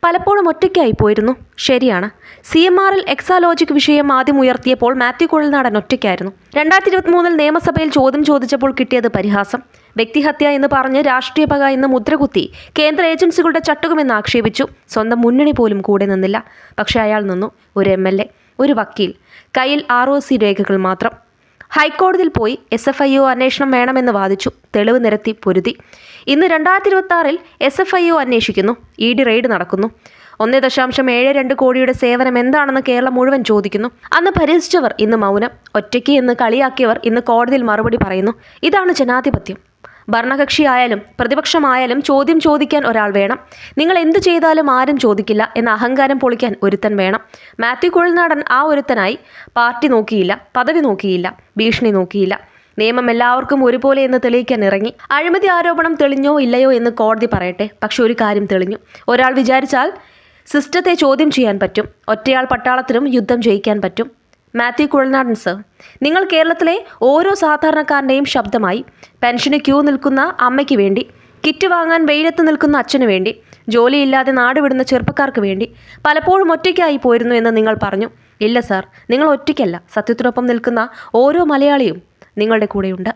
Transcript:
പലപ്പോഴും ഒറ്റയ്ക്കായി പോയിരുന്നു. ശരിയാണ്. CMRൽ എക്സാലോജിക് വിഷയം ആദ്യം ഉയർത്തിയപ്പോൾ മാത്യു കുഴൽനാടൻ ഒറ്റയ്ക്കായിരുന്നു. 2023 നിയമസഭയിൽ ചോദ്യം ചോദിച്ചപ്പോൾ കിട്ടിയത് പരിഹാസം. വ്യക്തിഹത്യ എന്ന് പറഞ്ഞ് രാഷ്ട്രീയ പക എന്ന് മുദ്രകുത്തി കേന്ദ്ര ഏജൻസികളുടെ ചട്ടുകമെന്ന് ആക്ഷേപിച്ചു. സ്വന്തം മുന്നണി പോലും കൂടെ നിന്നില്ല. പക്ഷേ അയാൾ നിന്നു. ഒരു MLA, ഒരു വക്കീൽ, കയ്യിൽ ROC രേഖകൾ മാത്രം. ഹൈക്കോടതിയിൽ പോയി SFIO അന്വേഷണം വേണമെന്ന് വാദിച്ചു. തെളിവ് നിരത്തി പൊരുതി. ഇന്ന് 2026 SFIO അന്വേഷിക്കുന്നു. ED റെയ്ഡ് നടക്കുന്നു. 1.72 കോടിയുടെ സേവനം എന്താണെന്ന് കേരളം മുഴുവൻ ചോദിക്കുന്നു. അന്ന് പരിഹസിച്ചവർ ഇന്ന് മൗനം. ഒറ്റയ്ക്ക് എന്ന് കളിയാക്കിയവർ ഇന്ന് കോടതിയിൽ മറുപടി പറയുന്നു. ഇതാണ് ജനാധിപത്യം. ഭരണകക്ഷിയായാലും പ്രതിപക്ഷമായാലും ചോദ്യം ചോദിക്കാൻ ഒരാൾ വേണം. നിങ്ങൾ എന്തു ചെയ്താലും ആരും ചോദിക്കില്ല എന്ന അഹങ്കാരം പൊളിക്കാൻ ഒരുത്തൻ വേണം. മാത്യു കുഴൽനാടൻ ആ ഒരുത്തനായി. പാർട്ടി നോക്കിയില്ല, പദവി നോക്കിയില്ല, ഭീഷണി നോക്കിയില്ല. നിയമം എല്ലാവർക്കും ഒരുപോലെ എന്ന് തെളിയിക്കാൻ ഇറങ്ങി. അഴിമതി ആരോപണം തെളിഞ്ഞോ ഇല്ലയോ എന്ന് കോടതി പറയട്ടെ. പക്ഷെ ഒരു കാര്യം തെളിഞ്ഞു. ഒരാൾ വിചാരിച്ചാൽ സിസ്റ്റത്തെ ചോദ്യം ചെയ്യാൻ പറ്റും. ഒറ്റയാൾ പട്ടാളത്തിനും യുദ്ധം ജയിക്കാൻ പറ്റും. മാത്യു കുഴൽനാടൻ സർ, നിങ്ങൾ കേരളത്തിലെ ഓരോ സാധാരണക്കാരൻ്റെയും ശബ്ദമായി. പെൻഷന് ക്യൂ നിൽക്കുന്ന അമ്മയ്ക്ക് വേണ്ടി, കിറ്റ് വാങ്ങാൻ വെയിലത്ത് നിൽക്കുന്ന അച്ഛന് വേണ്ടി, ജോലിയില്ലാതെ നാടുവിടുന്ന ചെറുപ്പക്കാർക്ക് വേണ്ടി. പലപ്പോഴും ഒറ്റയ്ക്കായി പോയിരുന്നു എന്ന് നിങ്ങൾ പറഞ്ഞു. ഇല്ല സാർ, നിങ്ങൾ ഒറ്റയ്ക്കല്ല. സത്യത്തിനൊപ്പം നിൽക്കുന്ന ഓരോ മലയാളിയും നിങ്ങളുടെ കൂടെയുണ്ട്.